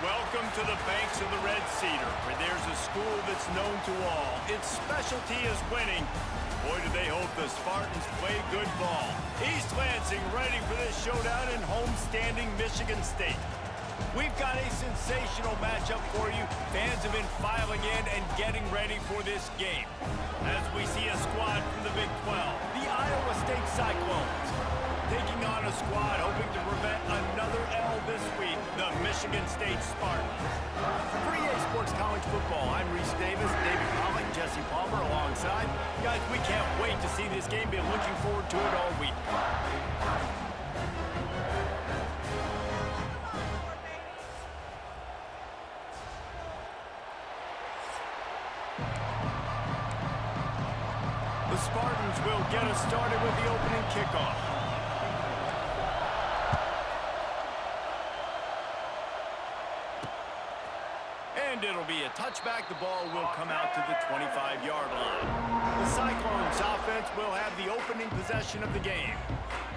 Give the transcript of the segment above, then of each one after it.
Welcome to the banks of the Red Cedar, where there's a school that's known to all. Its specialty is winning. Boy, do they hope the Spartans play good ball. East Lansing ready for this showdown in homestanding Michigan State. We've got a sensational matchup for you. Fans have been filing in and getting ready for this game. As we see a squad from the Big 12, the Iowa State Cyclones, taking on a squad hoping to prevent another L this week, the Michigan State Spartans. For EA Sports College Football, I'm Reese Davis, David Pollock, Jesse Palmer alongside. Guys, we can't wait to see this game. Been looking forward to it all week. The Spartans will get us started with the opening kickoff. And it'll be a touchback. The ball will come out to the 25-yard line. The Cyclones offense will have the opening possession of the game.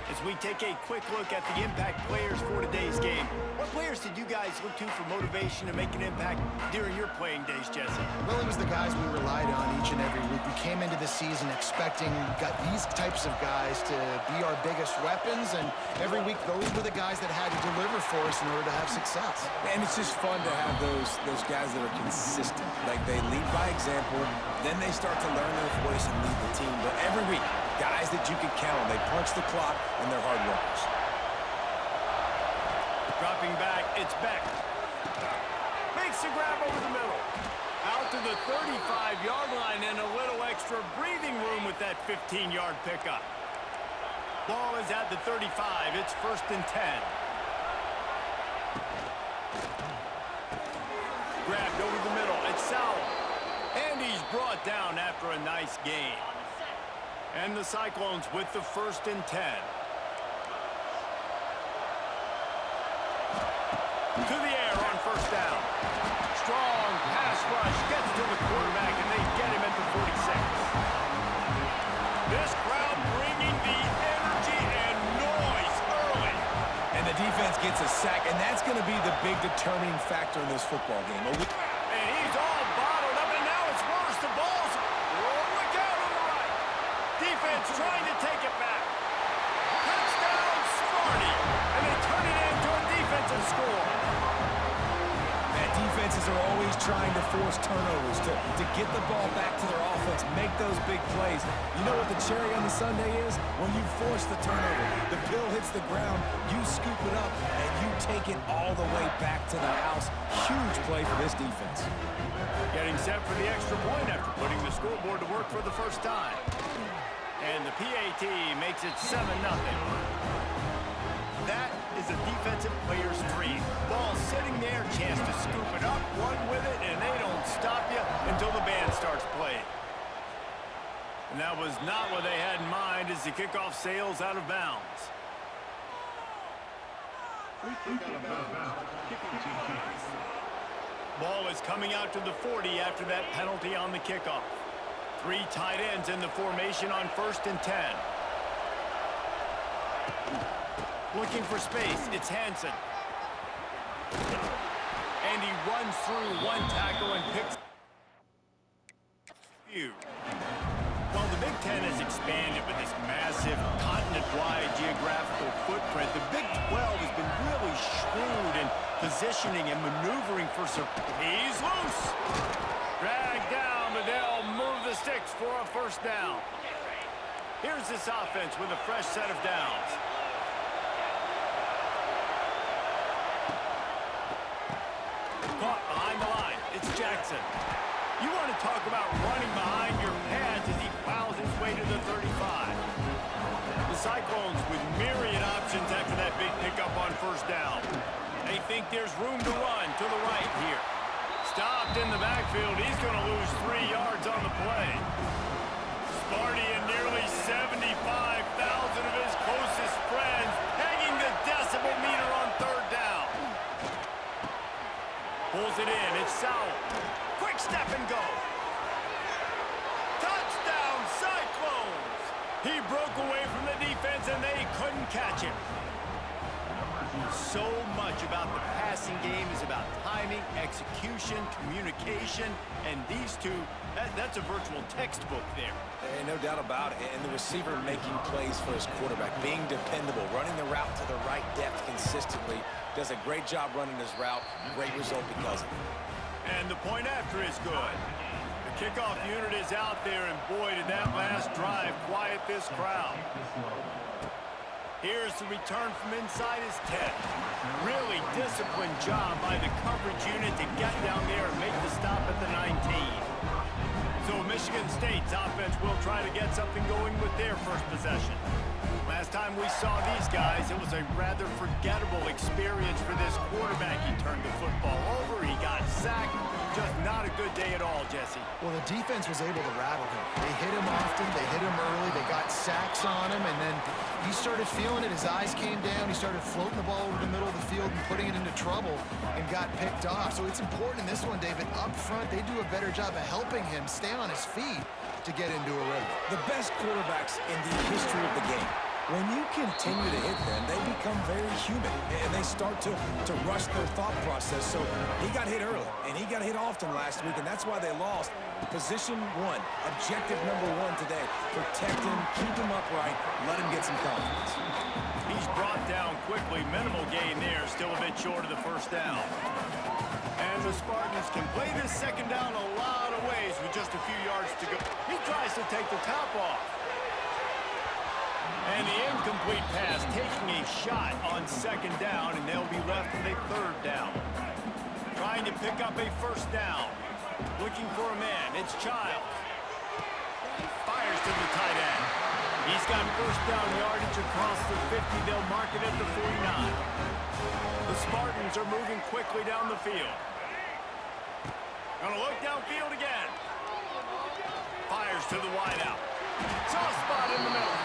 As we take a quick look at the impact players for today's game, what players did you guys look to for motivation to make an impact during your playing days, Jesse? Well, it was the guys we relied on each and every week. We came into the season expecting these types of guys to be our biggest weapons, and every week those were the guys that had to deliver for us in order to have success. And it's just fun to have those guys that are consistent. Like, they lead by example, then they start to learn their voice and lead the team. But every week, guys that you can count on. They punch the clock, and they're hard workers. Dropping back, it's Beck. Makes a grab over the middle. Out to the 35-yard line and a little extra breathing room with that 15-yard pickup. Ball is at the 35. It's 1st and 10. Grabbed over the middle. It's Sowell. And he's brought down after a nice gain. And the Cyclones with the 1st and 10. To the air on 1st down. Strong pass rush gets to the quarterback, and they get him at the 46. This crowd bringing the energy and noise early. And the defense gets a sack, and that's going to be the big determining factor in this football game. And he's all bottled up, and now it's worse. The ball's rolling out on the right. Defense trying to take it back. Touchdown, Sparty. And they turn it into a defensive score. Man, defenses are always trying to force turnovers to get the ball back to their offense, make those big plays. You know what the cherry on the sundae is? When you force the turnover, the pill hits the ground, you scoop it up, and you take it all the way back to the house. Huge play for this defense. Getting set for the extra point after putting the scoreboard to work for the first time. And the PAT makes it 7-0. That is a defensive player's dream. Ball sitting there, chance to scoop it up, run with it, and they don't stop you until the band starts playing. And that was not what they had in mind as the kickoff sails out of bounds. Ball is coming out to the 40 after that penalty on the kickoff. 3 tight ends in the formation on 1st and 10. Looking for space, it's Hansen. And he runs through one tackle and picks few. While the Big Ten has expanded with this massive continent-wide geographical footprint, the Big 12 has been really shrewd in positioning and maneuvering for some. He's loose. Dragged down, but they'll move the sticks for a 1st down. Here's this offense with a fresh set of downs. Caught behind the line. It's Jackson. You want to talk about running behind your pads as he plows his way to the 35. The Cyclones with myriad options after that big pickup on 1st down. They think there's room to run to the right here. Stopped in the backfield. He's going to lose 3 yards on the play. Sparty and nearly 75,000 of his closest friends pegging the decibel meter on 3rd down. Pulls it in. It's Sowell. Quick step and go. Touchdown, Cyclones. He broke away from the defense, and they couldn't catch him. So much about the passing game is about timing, execution, communication, and these two, that's a virtual textbook there. No doubt about it. And the receiver making plays for his quarterback, being dependable, running the route to the right depth consistently, does a great job running his route. Great result because of it. And the point after is good. The kickoff unit is out there, and boy, did that last drive quiet this crowd. Here's the return from inside his 10. Really disciplined job by the coverage unit to get down there and make the stop at the 19. So Michigan State's offense will try to get something going with their first possession. Last time we saw these guys, it was a rather forgettable experience for this quarterback. He turned the football over, he got sacked. Just not a good day at all, Jesse. Well, the defense was able to rattle him. They hit him often, they hit him early, they got sacks on him, and then he started feeling it. His eyes came down, he started floating the ball over the middle of the field and putting it into trouble and got picked off. So it's important in this one, David, up front, they do a better job of helping him stay on his feet to get into a rhythm. The best quarterbacks in the history of the game, when you continue to hit them, they become very human, and they start to rush their thought process. So he got hit early, and he got hit often last week, and that's why they lost. Position one, objective number one today. Protect him, keep him upright, let him get some confidence. He's brought down quickly. Minimal gain there, still a bit short of the first down. And the Spartans can play this second down a lot of ways with just a few yards to go. He tries to take the top off. And the incomplete pass taking a shot on second down, and they'll be left with a third down. Trying to pick up a first down. Looking for a man. It's Childs. Fires to the tight end. He's got first down yardage across the 50. They'll mark it at the 49. The Spartans are moving quickly down the field. Gonna look downfield again. Fires to the wideout. Soft spot in the middle.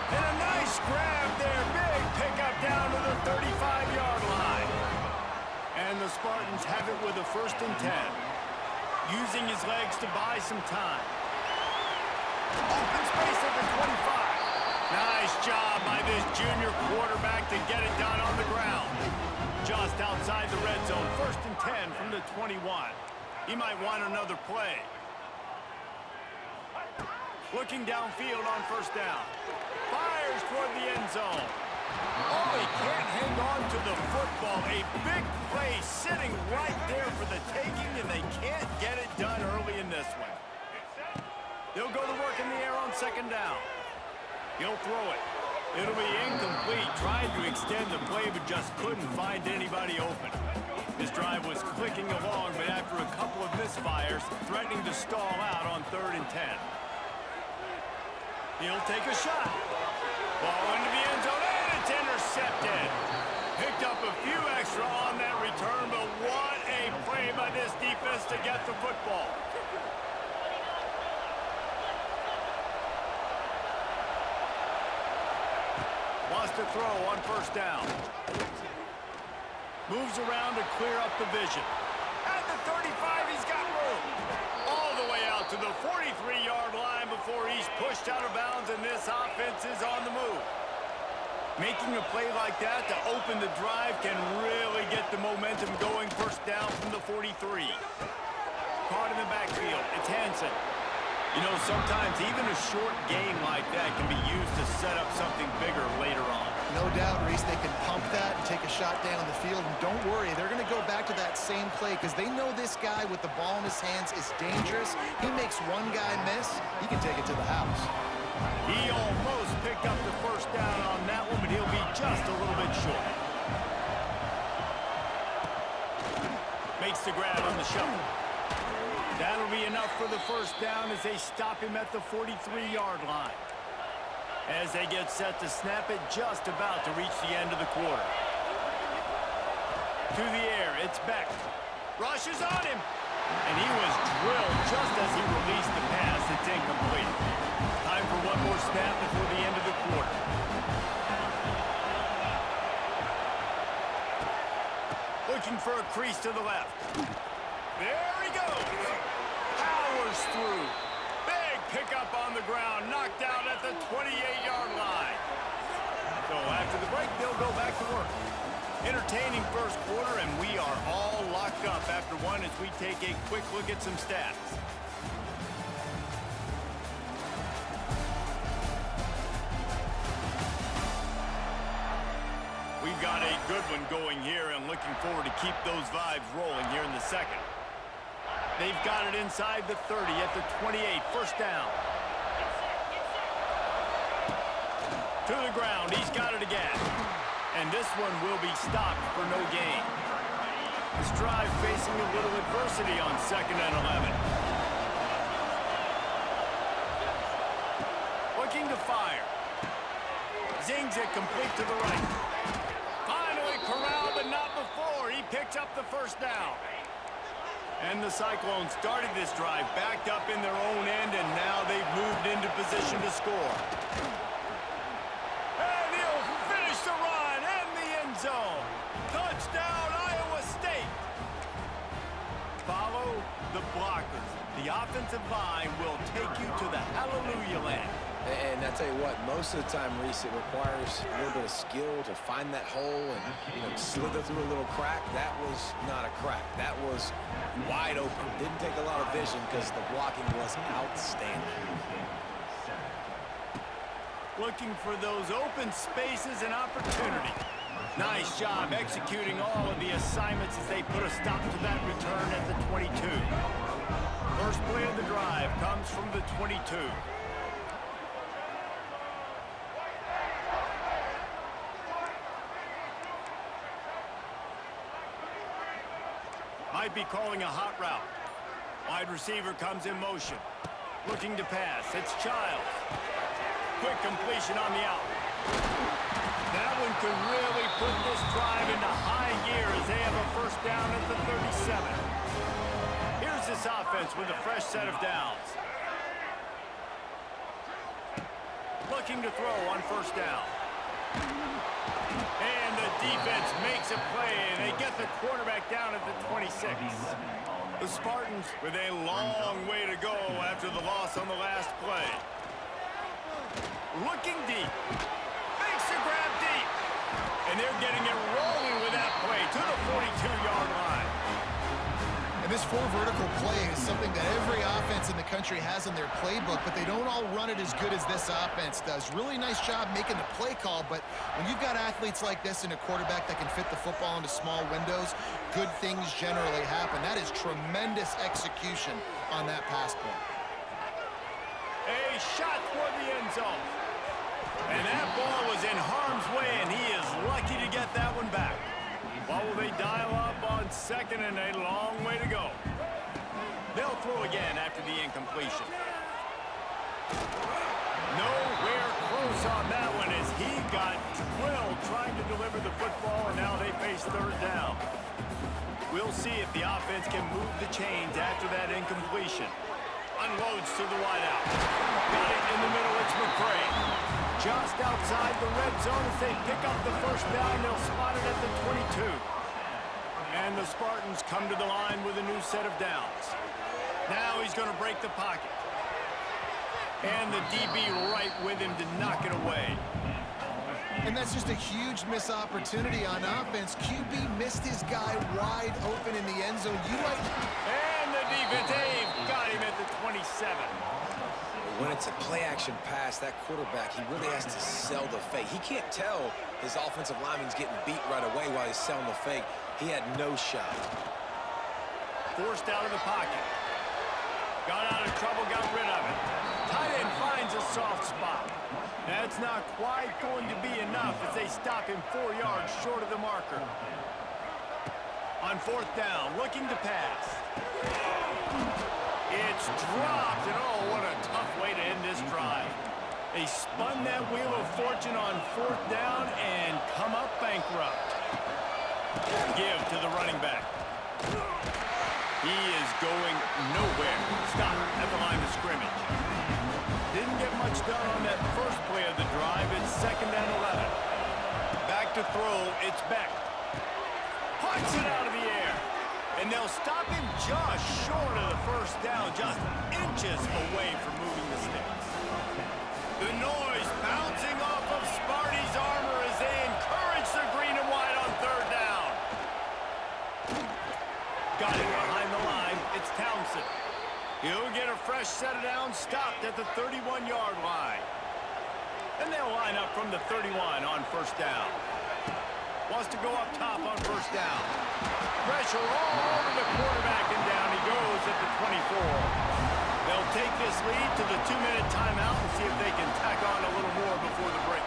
And a nice grab there. Big pickup down to the 35-yard line. And the Spartans have it with a 1st and 10. Using his legs to buy some time. Open space at the 25. Nice job by this junior quarterback to get it done on the ground. Just outside the red zone. 1st and 10 from the 21. He might want another play. Looking downfield on first down. Fires toward the end zone. Oh, he can't hang on to the football. A big play sitting right there for the taking, and they can't get it done early in this one. They'll go to work in the air on second down. He'll throw it. It'll be incomplete. Tried to extend the play, but just couldn't find anybody open. His drive was clicking along, but after a couple of misfires, threatening to stall out on 3rd and 10. He'll take a shot. Ball into the end zone, and it's intercepted. Picked up a few extra on that return, but what a play by this defense to get the football. Wants to throw on first down. Moves around to clear up the vision. At the 35, he's got room. All the way out to the 43-yard line before he's pushed out of bounds, and this offense is on the move. Making a play like that to open the drive can really get the momentum going. First down from the 43. Caught in the backfield. It's Hansen. You know, sometimes even a short gain like that can be used to set up something bigger later on. No doubt, Reese, they can pump that and take a shot down the field. And don't worry, they're going to go back to that same play because they know this guy with the ball in his hands is dangerous. He makes one guy miss, he can take it to the house. He almost picked up the first down on that one, but he'll be just a little bit short. Makes the grab on the shuffle. That'll be enough for the first down as they stop him at the 43-yard line. As they get set to snap it, just about to reach the end of the quarter. To the air, it's Beck. Rushes on him. And he was drilled just as he released the pass. It's incomplete. Time for one more snap before the end of the quarter. Looking for a crease to the left. There he goes. Powers through. Big pickup on the ground. Knocked out at the 28-yard line. So after the break, they'll go back to work. Entertaining first quarter, and we are all locked up after one as we take a quick look at some stats. We've got a good one going here and looking forward to keep those vibes rolling here in the second. They've got it inside the 30 at the 28, first down. To the ground, he's got it again. And this one will be stopped for no gain. This drive facing a little adversity on 2nd and 11. Looking to fire. Zings it complete to the right. Finally corralled, but not before. He picked up the first down. And the Cyclones started this drive backed up in their own end, and now they've moved into position to score. And he'll finish the run and the end zone. Touchdown, Iowa State. Follow the blockers. The offensive line will take you to the hallelujah land. And I tell you what, most of the time, Reese, it requires a little bit of skill to find that hole and, slither through a little crack. That was not a crack. That was wide open. Didn't take a lot of vision because the blocking was outstanding. Looking for those open spaces and opportunity. Nice job executing all of the assignments as they put a stop to that return at the 22. First play of the drive comes from the 22. Might be calling a hot route. Wide receiver comes in motion. Looking to pass. It's Childs. Quick completion on the out. That one could really put this drive into high gear as they have a first down at the 37. Here's this offense with a fresh set of downs. Looking to throw on first down. And the defense makes a play, and they get the quarterback down at the 26. The Spartans with a long way to go after the loss on the last play. Looking deep. Makes a grab deep. And they're getting it rolling with that play to the 42-yard line. And this four vertical play is something that every offense in the country has in their playbook, but they don't all run it as good as this offense does. Really nice job making the play call, but when you've got athletes like this and a quarterback that can fit the football into small windows, good things generally happen. That is tremendous execution on that pass point. A shot toward the end zone. And that ball was in harm's way, and he is lucky to get that one back. What will they dial up on second and a long way to go? They'll throw again after the incompletion. Nowhere close on that one as he got drilled trying to deliver the football, and now they face third down. We'll see if the offense can move the chains after that incompletion. Unloads to the wideout. Got it in the middle, it's McCray. Just outside the red zone as they pick up the first down. They'll spot it at the 22. And the Spartans come to the line with a new set of downs. Now he's going to break the pocket. And the DB right with him to knock it away. And that's just a huge missed opportunity on offense. QB missed his guy wide open in the end zone. And the defense, Dave, got him at the 27. When it's a play-action pass, that quarterback, he really has to sell the fake. He can't tell his offensive lineman's getting beat right away while he's selling the fake. He had no shot. Forced out of the pocket. Got out of trouble, got rid of it. Tight end finds a soft spot. That's not quite going to be enough as they stop him 4 yards short of the marker. On fourth down, looking to pass. It's dropped, and oh, what a tough way to end this drive. They spun that wheel of fortune on fourth down and come up bankrupt. Give to the running back. He is going nowhere. Stop at the line of scrimmage. Didn't get much done on that first play of the drive. It's 2nd and 11. Back to throw, it's Beck. Punts it out of the air. And they'll stop him just short of the first down, just inches away from moving the sticks. The noise bouncing off of Sparty's armor as they encourage the green and white on third Got it behind the line. It's Townsend. He'll get a fresh set of downs stopped at the 31-yard line. And they'll line up from the 31 on first down. Wants to go up top on first down. Pressure all over the quarterback, and down he goes at the 24. They'll take this lead to the 2-minute timeout and see if they can tack on a little more before the break.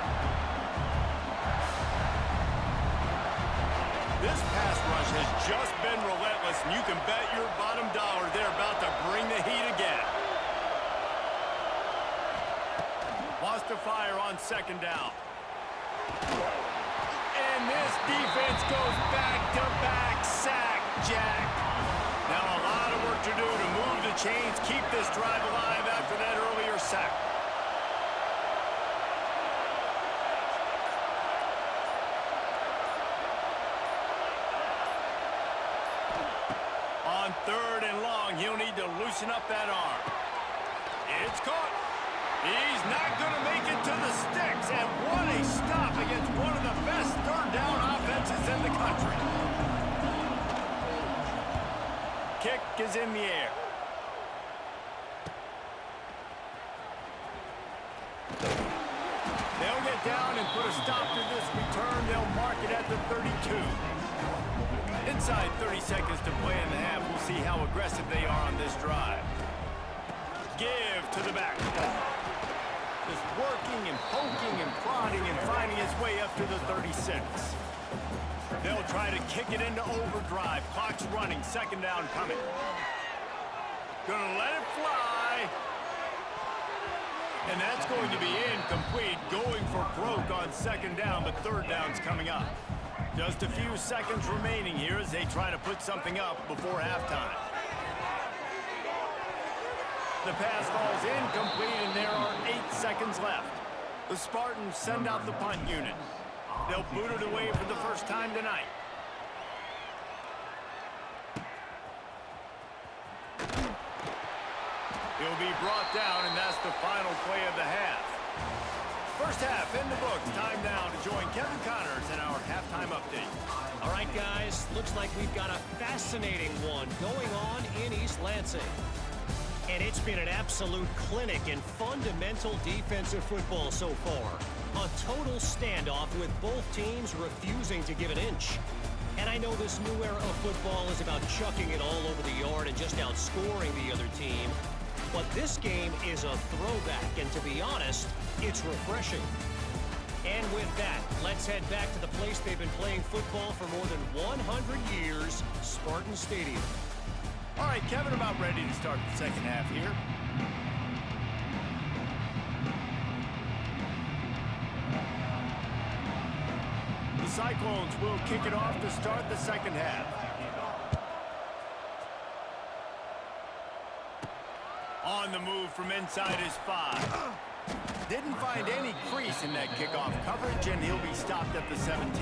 This pass rush has just been relentless, and you can bet your bottom dollar they're about to bring the heat again. Wants to fire on second down. And this defense goes back-to-back sack, Jack. Now a lot of work to do to move the chains, keep this drive alive after that earlier sack. On third and long, he'll need to loosen up that arm. It's caught. He's not going to make it to the sticks, and what a stop against one of the best third down offenses in the country. Kick is in the air. They'll get down and put a stop to this return. They'll mark it at the 32. Inside 30 seconds to play in the half. We'll see how aggressive they are on this drive. Give to the back. Just working and poking and prodding and finding his way up to the 36. They'll try to kick it into overdrive. Clock's running. Second down coming. Gonna let it fly. And that's going to be incomplete. Going for broke on second down, but third down's coming up. Just a few seconds remaining here as they try to put something up before halftime. The pass falls incomplete, and there are 8 seconds left. The Spartans send out the punt unit. They'll boot it away for the first time tonight. He'll be brought down, and that's the final play of the half. First half in the books. Time now to join Kevin Connors in our halftime update. All right, guys. Looks like we've got a fascinating one going on in East Lansing. And it's been an absolute clinic in fundamental defensive football so far. A total standoff with both teams refusing to give an inch. And I know this new era of football is about chucking it all over the yard and just outscoring the other team. But this game is a throwback, and to be honest, it's refreshing. And with that, let's head back to the place they've been playing football for more than 100 years, Spartan Stadium. All right, Kevin, about ready to start the second half here. The Cyclones will kick it off to start the second half. On the move from inside his 5. Didn't find any crease in that kickoff coverage, and he'll be stopped at the 17.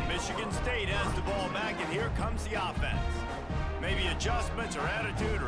Michigan State has the ball back, and here comes the offense. Maybe adjustments or attitude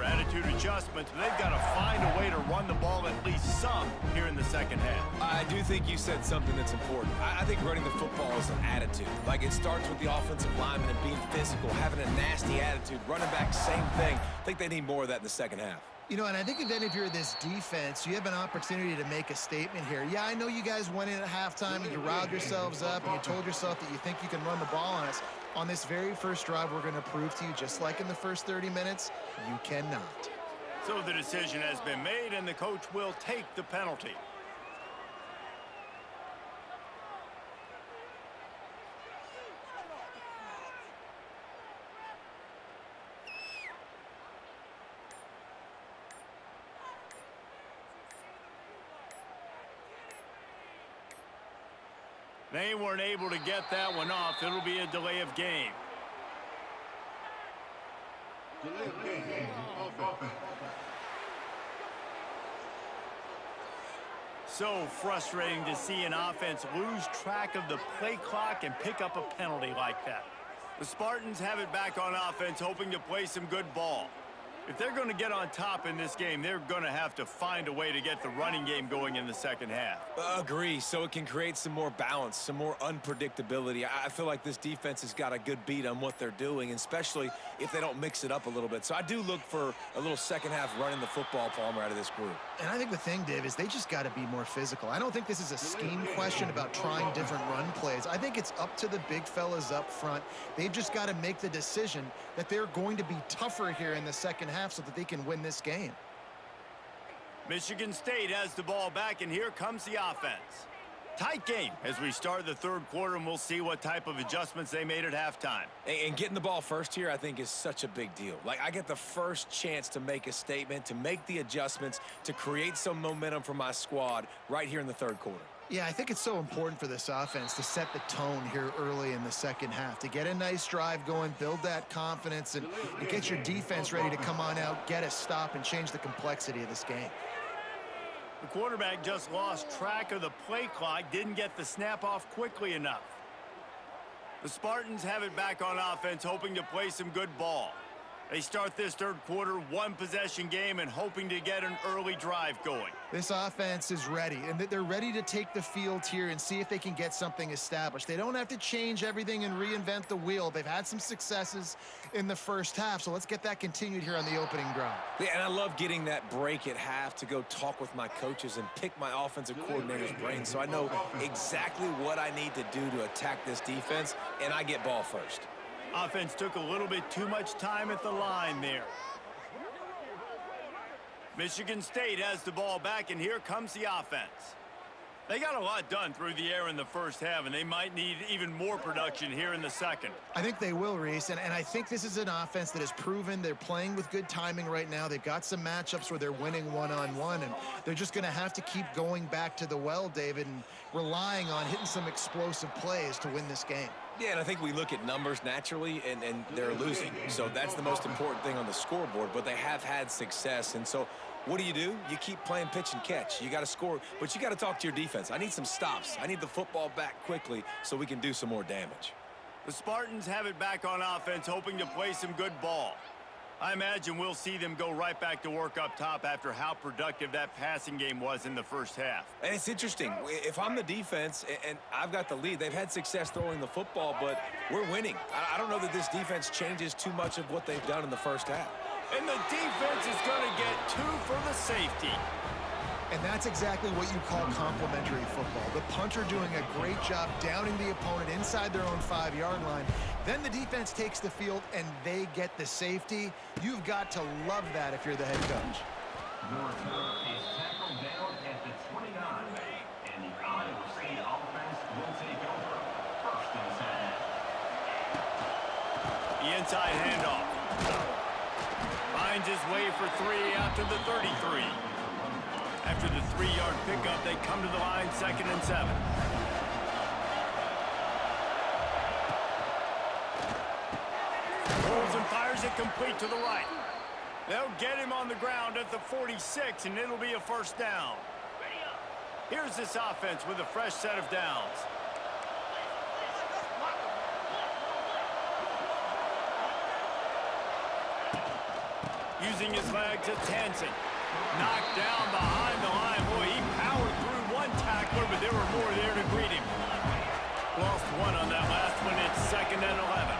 adjustments, but they've got to find a way to run the ball at least some here in the second half. I do think you said something that's important. I think running the football is an attitude. Like, it starts with the offensive lineman and being physical, having a nasty attitude. Running back, same thing. I think they need more of that in the second half. You know, and I think then if you're this defense, you have an opportunity to make a statement here. Yeah, I know you guys went in at halftime and you riled yourselves up and you told yourself that you think you can run the ball on us. On this very first drive, we're going to prove to you, just like in the first 30 minutes, you cannot. So the decision has been made, and the coach will take the penalty. They weren't able to get that one off. It'll be a delay of game. So frustrating to see an offense lose track of the play clock and pick up a penalty like that. The Spartans have it back on offense, hoping to play some good ball. If they're going to get on top in this game, they're going to have to find a way to get the running game going in the second half. Agree, so it can create some more balance, some more unpredictability. I feel like this defense has got a good beat on what they're doing, especially if they don't mix it up a little bit. So I do look for a little second half running the football, Palmer, out of this group. And I think the thing, Dave, is they just got to be more physical. I don't think this is a scheme question about trying different run plays. I think it's up to the big fellas up front. They've just got to make the decision that they're going to be tougher here in the second half so that they can win this game. Michigan State has the ball back, and here comes the offense. Tight game as we start the third quarter, and we'll see what type of adjustments they made at halftime. And getting the ball first here, I think, is such a big deal. Like, I get the first chance to make a statement, to make the adjustments, to create some momentum for my squad right here in the third quarter. Yeah, I think it's so important for this offense to set the tone here early in the second half, to get a nice drive going, build that confidence, and get your defense ready to come on out, get a stop, and change the complexity of this game. The quarterback just lost track of the play clock, didn't get the snap off quickly enough. The Spartans have it back on offense, hoping to play some good ball. They start this third quarter, one-possession game, and hoping to get an early drive going. This offense is ready, and they're ready to take the field here and see if they can get something established. They don't have to change everything and reinvent the wheel. They've had some successes in the first half, so let's get that continued here on the opening drive. Yeah, and I love getting that break at half to go talk with my coaches and pick my offensive coordinator's brain so I know exactly what I need to do to attack this defense, and I get ball first. Offense took a little bit too much time at the line there. Michigan State has the ball back, and here comes the offense. They got a lot done through the air in the first half, and they might need even more production here in the second. I think they will, Reese, and I think this is an offense that has proven they're playing with good timing right now. They've got some matchups where they're winning one-on-one, and they're just going to have to keep going back to the well, David, and relying on hitting some explosive plays to win this game. Yeah, and I think we look at numbers naturally, and they're losing. So that's the most important thing on the scoreboard, but they have had success. And so what do? You keep playing pitch and catch. You got to score, but you got to talk to your defense. I need some stops. I need the football back quickly so we can do some more damage. The Spartans have it back on offense, hoping to play some good ball. I imagine we'll see them go right back to work up top after how productive that passing game was in the first half. And it's interesting. If I'm the defense and I've got the lead, they've had success throwing the football, but we're winning. I don't know that this defense changes too much of what they've done in the first half. And the defense is going to get 2 for the safety. And that's exactly what you call complementary football. The punter doing a great job downing the opponent inside their own 5-yard line. Then the defense takes the field and they get the safety. You've got to love that if you're the head coach. Number 4 is tackled down at the 29, and the Iowa State offense will take over. First and 10. The inside handoff. Finds his way for 3 out to the 33. After the 3-yard pickup, they come to the line, 2nd and 7. Rolls and fires it complete to the right. They'll get him on the ground at the 46, and it'll be a first down. Here's this offense with a fresh set of downs. Using his legs, it's Hansen. Knocked down behind the line. Boy, he powered through one tackler, but there were more there to greet him. Lost one on that last one. It's 2nd and 11.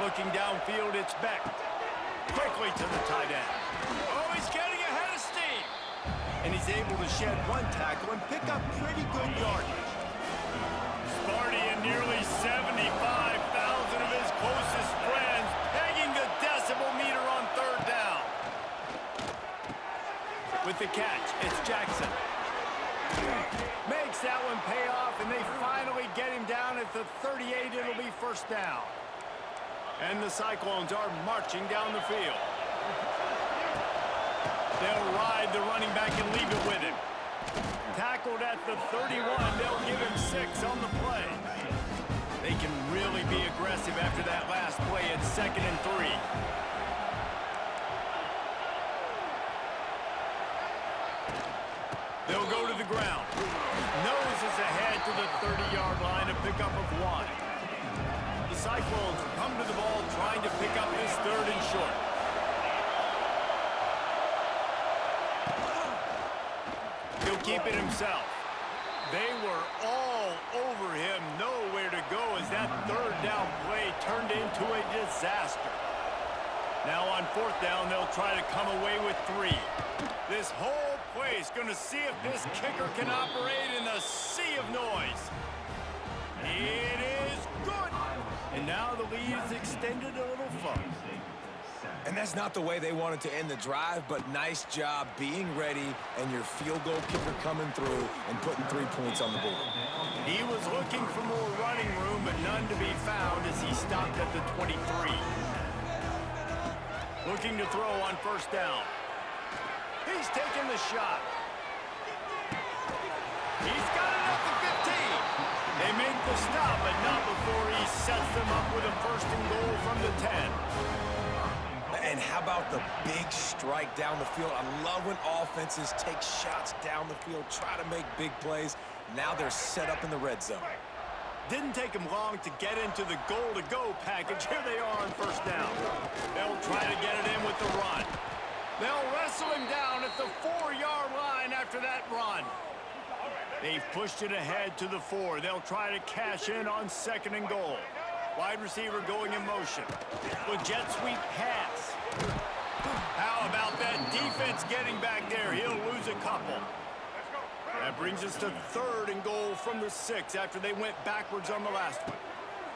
Looking downfield, it's Beck. Quickly to the tight end. Oh, he's getting ahead of steam. And he's able to shed one tackle and pick up pretty good yardage. Sparty and nearly 75,000 of his closest friends pegging the decibel meter on 3rd down. With the catch, it's Jackson. Makes that one pay off, and they finally get him down at the 38. It'll be first down. And the Cyclones are marching down the field. They'll ride the running back and leave it with him. Tackled at the 31. They'll give him 6 on the play. They can really be aggressive after that last play. It's 2nd and 3. They'll go to the ground. Noses ahead to the 30-yard line, a pickup of 1. The Cyclones come to the ball trying to pick up this 3rd and short. He'll keep it himself. They were all over him, nowhere to go as that 3rd down play turned into a disaster. Now on 4th down, they'll try to come away with 3. This whole place going to see if this kicker can operate in the sea of noise. It is good. And now the lead is extended a little further. And that's not the way they wanted to end the drive, but nice job being ready and your field goal kicker coming through and putting 3 points on the board. He was looking for more running room, but none to be found as he stopped at the 23. Looking to throw on 1st down. He's taking the shot. He's got it at the 15. They make the stop, but not before he sets them up with a 1st and goal from the 10. And how about the big strike down the field? I love when offenses take shots down the field, try to make big plays. Now they're set up in the red zone. Didn't take him long to get into the goal-to-go package. Here they are on 1st down. They'll try to get it in with the run. They'll wrestle him down at the 4-yard line after that run. They've pushed it ahead to the 4. They'll try to cash in on 2nd and goal. Wide receiver going in motion. With jet sweep pass. How about that defense getting back there? He'll lose a couple. That brings us to 3rd and goal from the 6 after they went backwards on the last one.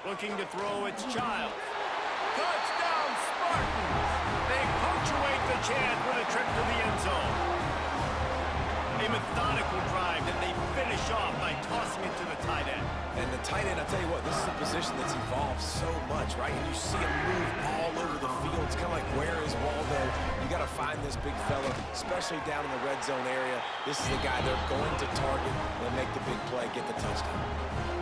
Looking to throw, it's Child. Touchdown Spartans! They punctuate the chance with a trip to the end zone. A methodical drive that they finish off by tossing it to the tight end. And the tight end, I tell you what, this is a position that's evolved so much, right? And you see him move all over the field. It's kind of like, where is Waldo? You got to find this big fella, especially down in the red zone area. This is the guy they're going to target and make the big play, get the touchdown.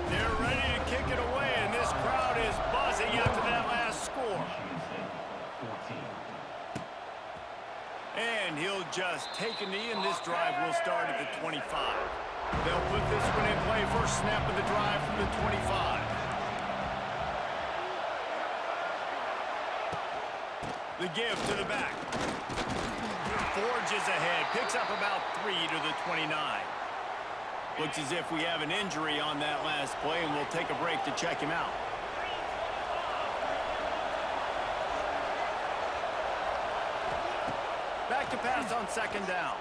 They're ready to kick it away, and this crowd is buzzing after that last score. And he'll just take a knee, and this drive will start at the 25. They'll put this one in play. First snap of the drive from the 25. The give to the back. Forges ahead. Picks up about 3 to the 29. Looks as if we have an injury on that last play, and we'll take a break to check him out. Back to pass on 2nd down.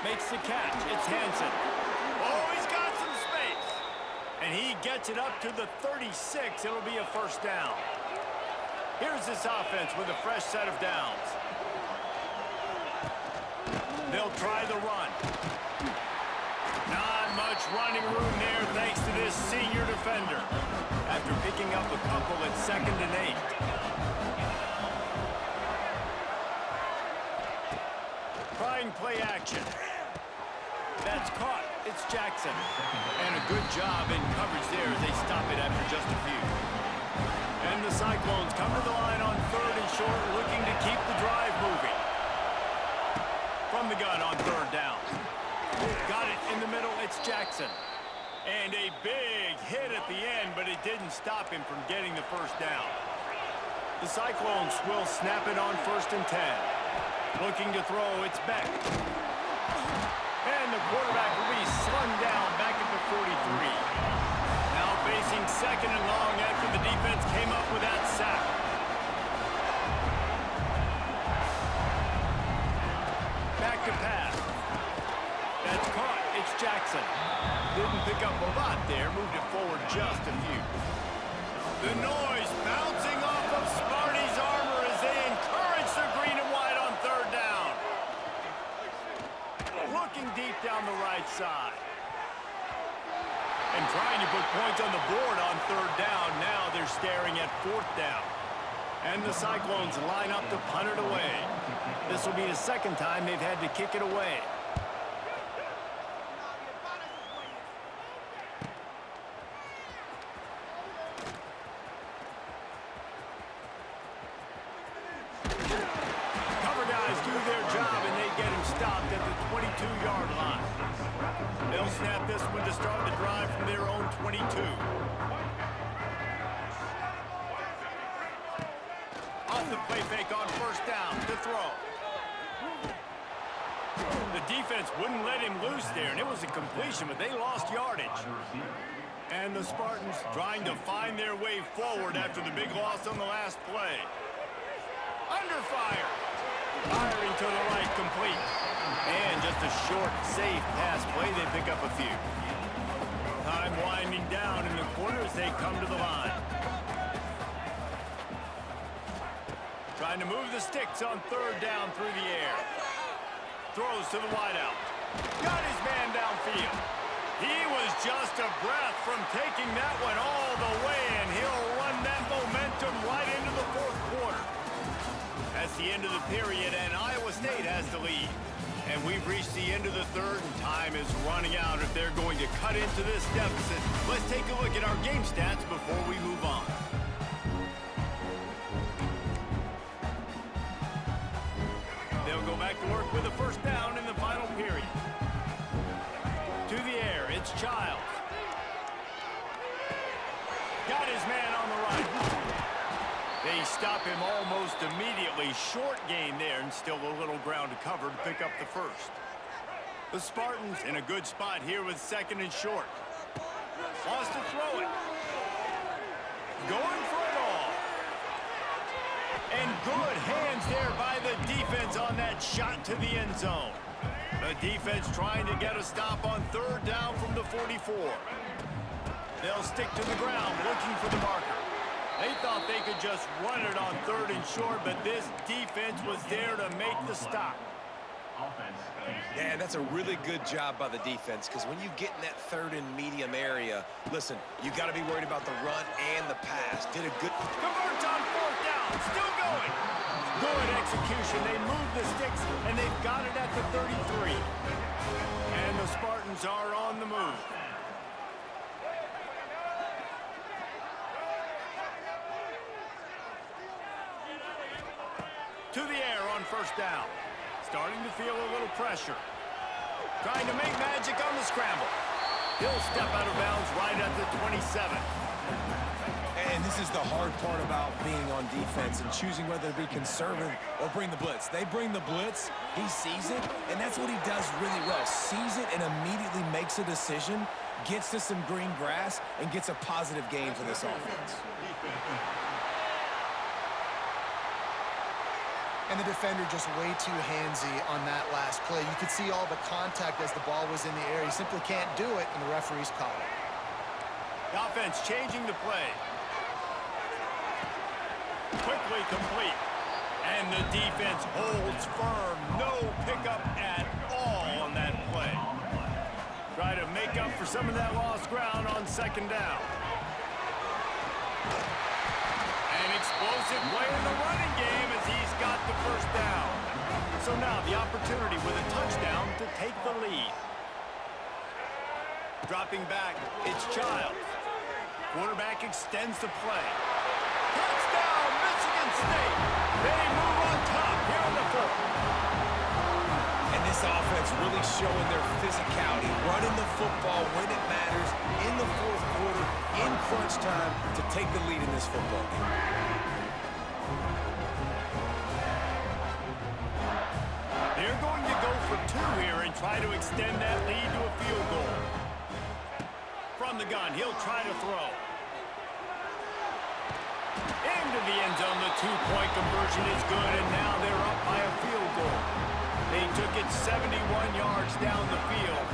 Makes the catch. It's Hansen. Oh, he's got some space. And he gets it up to the 36. It'll be a 1st down. Here's this offense with a fresh set of downs. They'll try the run. Not much running room there thanks to this senior defender. After picking up a couple at 2nd and 8. Trying play action. That's caught. It's Jackson. And a good job in coverage there as they stop it after just a few. And the Cyclones come to the line on 3rd and short, looking to keep the drive moving. From the gun on 3rd down. Got it in the middle. It's Jackson. And a big hit at the end, but it didn't stop him from getting the 1st down. The Cyclones will snap it on 1st and 10. Looking to throw, it's Beck. And the quarterback will be slung down back at the 43. Now facing 2nd and long after the defense came up with that sack. Back to pass. That's caught. It's Jackson. Didn't pick up a lot there. Moved it forward just a few. The noise bouncing off of Sparty's armor as they encourage the green and white on 3rd down. Looking deep down the right side. And trying to put points on the board on 3rd down. Now they're staring at 4th down. And the Cyclones line up to punt it away. This will be the 2nd time they've had to kick it away. stopped at the 22-yard line. They'll snap this one to start the drive from their own 22. Off the play fake on first down to throw. The defense wouldn't let him loose there, and it was a completion, but they lost yardage. And the Spartans trying to find their way forward after the big loss on the last play. Under fire. Firing to the right, complete. And just a short, safe pass play. They pick up a few. Time winding down in the corner as they come to the line. Trying to move the sticks on third down through the air. Throws to the wideout. Got his man downfield. He was just a breath from taking that one all the way, and he'll run that momentum right into the fourth quarter. That's the end of the period, and Iowa State has the lead. And we've reached the end of the third, and time is running out if they're going to cut into this deficit. Let's take a look at our game stats before we move on. They'll go back to work with a first down in the final period. To the air, it's Childs. Got his man on the right. They stop him almost immediately. Short gain there, and still a little ground to cover to pick up the first. The Spartans in a good spot here with second and short. Wants to throw it. Going for it all. And good hands there by the defense on that shot to the end zone. The defense trying to get a stop on third down from the 44. They'll stick to the ground looking for the marker. They thought they could just run it on third and short, but this defense was there to make the stop. Yeah, that's a really good job by the defense, because when you get in that third and medium area, listen, you got to be worried about the run and the pass. Did a good... Converts on fourth down, still going. Good execution. They move the sticks, and they've got it at the 33. And the Spartans are on the move. To the air on first down. Starting to feel a little pressure. Trying to make magic on the scramble. He'll step out of bounds right at the 27. And this is the hard part about being on defense and choosing whether to be conservative or bring the blitz. They bring the blitz, he sees it, and that's what he does really well. Sees it and immediately makes a decision, gets to some green grass, and gets a positive gain for this offense. And the defender just way too handsy on that last play. You could see all the contact as the ball was in the air. He simply can't do it, and the referee's called it. The offense changing the play. Quickly complete. And the defense holds firm. No pickup at all on that play. Try to make up for some of that lost ground on second down. An explosive play in the running game as he's got the first down. So now the opportunity with a touchdown to take the lead. Dropping back, it's Childs. Quarterback extends the play. Touchdown, Michigan State. They move on top here in the fourth. And this offense really showing their physicality, running the football when it matters in the fourth quarter, in crunch time, to take the lead in this football game. They're going to go for two here and try to extend that lead to a field goal. From the gun, he'll try to throw. Into the end zone, the two-point conversion is good, and now they're up by a field goal. They took it 71 yards down the field.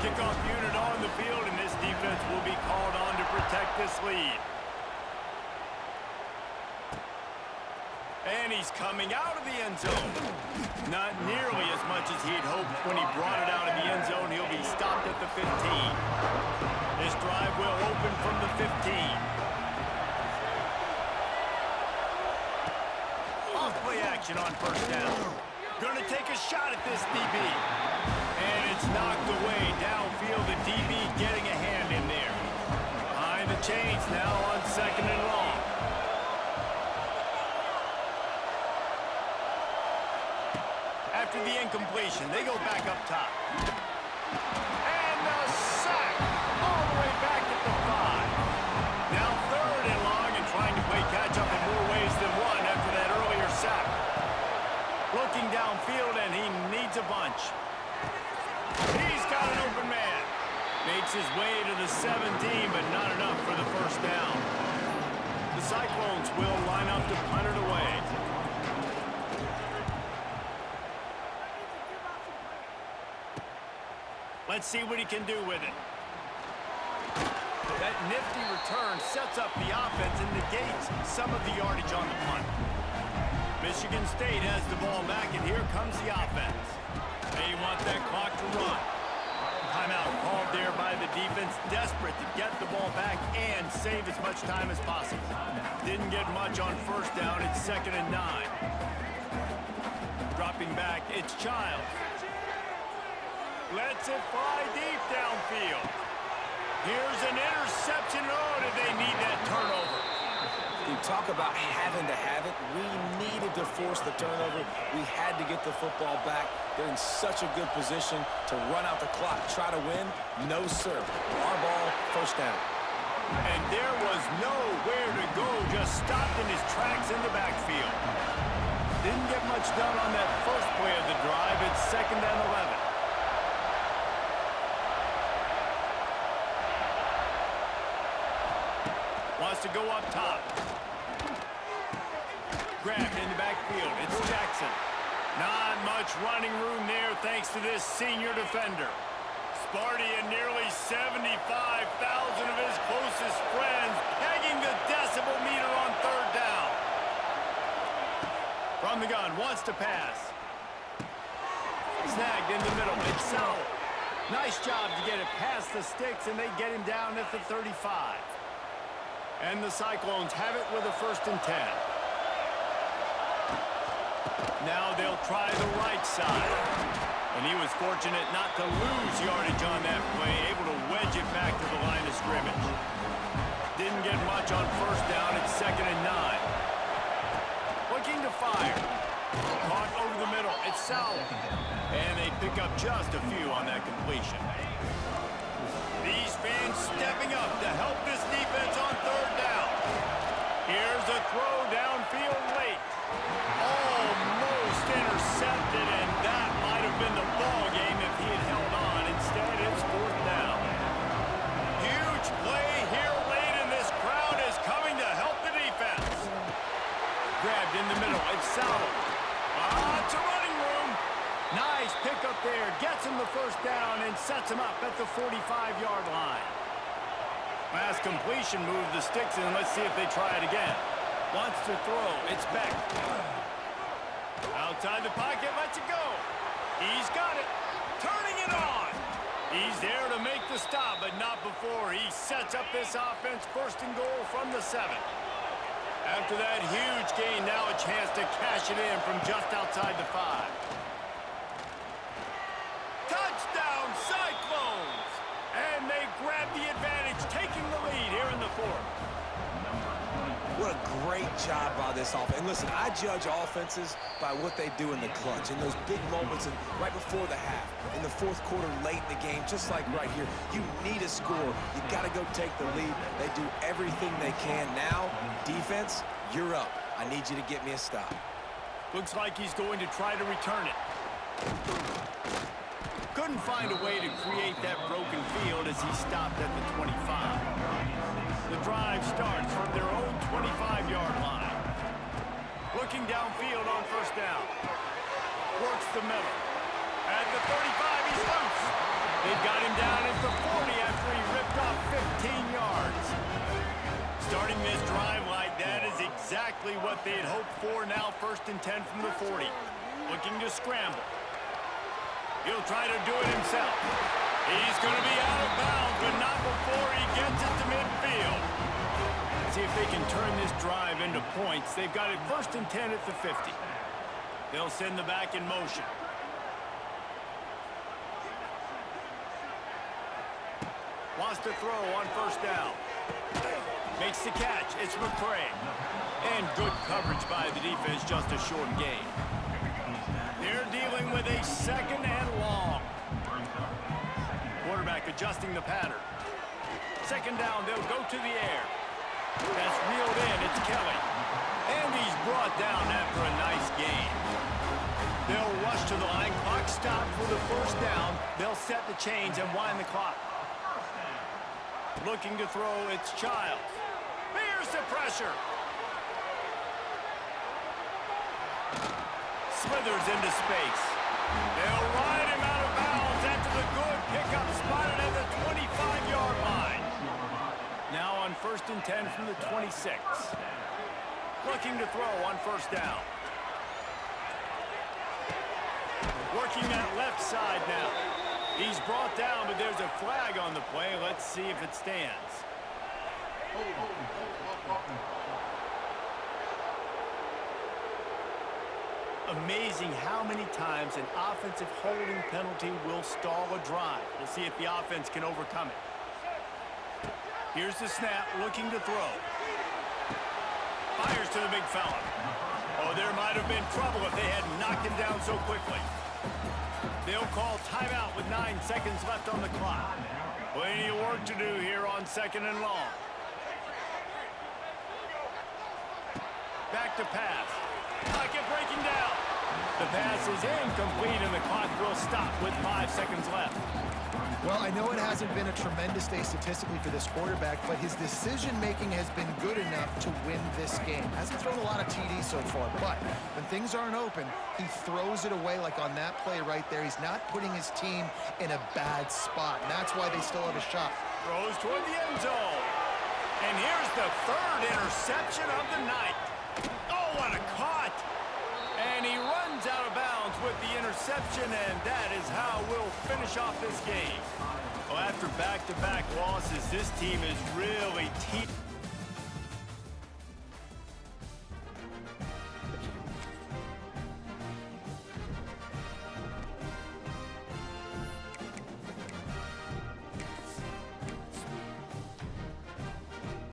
Kickoff unit on the field, and this defense will be called on to protect this lead. And he's coming out of the end zone. Not nearly as much as he'd hoped when he brought it out of the end zone. He'll be stopped at the 15. This drive will open from the 15. Off-play action on first down. Gonna take a shot at this DB. And it's knocked away downfield. The DB getting a hand in there. Behind the chains now on second and long. After the incompletion, they go back up top. And the sack all the way back at the 5. Now 3rd and long and trying to play catch-up in more ways than one after that earlier sack. Looking downfield, and he needs a bunch. He's got an open man. Makes his way to the 17, but not enough for the first down. The Cyclones will line up to punt it away. Let's see what he can do with it. That nifty return sets up the offense and negates some of the yardage on the punt. Michigan State has the ball back, and here comes the offense. They want that clock to run. Timeout called there by the defense, desperate to get the ball back and save as much time as possible. Didn't get much on first down. It's 2nd and 9. Dropping back, it's Childs. Lets it fly deep downfield. Here's an interception. Oh, did they need that turnover? You talk about having to have it. We needed to force the turnover. We had to get the football back. They're in such a good position to run out the clock, try to win. No, sir. Our ball, first down. And there was nowhere to go, just stopped in his tracks in the backfield. Didn't get much done on that first play of the drive. It's 2nd and 11. Wants to go up top. Grabbed in the backfield. It's Jackson. Not much running room there thanks to this senior defender. Sparty and nearly 75,000 of his closest friends pegging the decibel meter on 3rd down. From the gun, wants to pass. Snagged in the middle. It's Sowell. Nice job to get it past the sticks, and they get him down at the 35. And the Cyclones have it with a 1st and 10. Now they'll try the right side. And he was fortunate not to lose yardage on that play, able to wedge it back to the line of scrimmage. Didn't get much on first down. It's 2nd and 9. Looking to fire. Caught over the middle. It's Sowell. And they pick up just a few on that completion. These fans stepping up to help this defense on 3rd down. Here's a throw downfield late. Almost intercepted, and that might have been the ball game if he had held on. Instead, it's 4th down. Huge play here late, and this crowd is coming to help the defense. Grabbed in the middle. It's Sowell. It's a running room. Nice pickup there. Gets him the 1st down and sets him up at the 45-yard line. Last completion moved the sticks in. Let's see if they try it again. Wants to throw. It's Beck. Outside the pocket, lets it go. He's got it. Turning it on. He's there to make the stop, but not before he sets up this offense 1st and goal from the 7. After that huge gain, now a chance to cash it in from just outside the 5. Touchdown, Cyclones! And they grab the advantage, taking the lead here in the 4th. What a great job by this offense. And listen, I judge offenses by what they do in the clutch, in those big moments and right before the half, in the 4th quarter, late in the game, just like right here. You need a score. You got to go take the lead. They do everything they can. Now, defense, you're up. I need you to get me a stop. Looks like he's going to try to return it. Couldn't find a way to create that broken field as he stopped at the 25. The drive starts from their own 25-yard line. Looking downfield on 1st down. Works the middle. At the 35, he's loose. They've got him down at the 40 after he ripped off 15 yards. Starting this drive like that is exactly what they had hoped for. Now 1st and 10 from the 40. Looking to scramble. He'll try to do it himself. He's going to be out of bounds, but not before he gets it to midfield. See if they can turn this drive into points. They've got it 1st and 10 at the 50. They'll send the back in motion. Wants to throw on 1st down. Makes the catch. It's McCray. And good coverage by the defense, just a short gain. They're dealing with adjusting the pattern. Second down, they'll go to the air. That's reeled in. It's Kelly. And he's brought down after a nice gain. They'll rush to the line. Clock stopped for the first down. They'll set the chains and wind the clock. Looking to throw, it's Childs. Here's the pressure. Slithers into space. They'll ride him out of bounds after the good pickup spotted at the 25-yard line. Now on 1st and 10 from the 26. Looking to throw on first down. Working that left side now. He's brought down, but there's a flag on the play. Let's see if it stands. Amazing how many times an offensive holding penalty will stall a drive. We'll see if the offense can overcome it. Here's the snap, looking to throw. Fires to the big fella. Oh, there might have been trouble if they had knocked him down so quickly. They'll call timeout with 9 seconds left on the clock. Plenty of work to do here on 2nd and long. Back to pass. Pocket breaking down. The pass is incomplete and the clock will stop with 5 seconds left. Well, I know it hasn't been a tremendous day statistically for this quarterback, but his decision-making has been good enough to win this game. Hasn't thrown a lot of TDs so far, but when things aren't open, he throws it away like on that play right there. He's not putting his team in a bad spot, and that's why they still have a shot. Throws toward the end zone. And here's the 3rd interception of the night. Oh, what a caught! And he runs out of bounds with the interception, and that is how we'll finish off this game. Well, after back-to-back losses, this team is really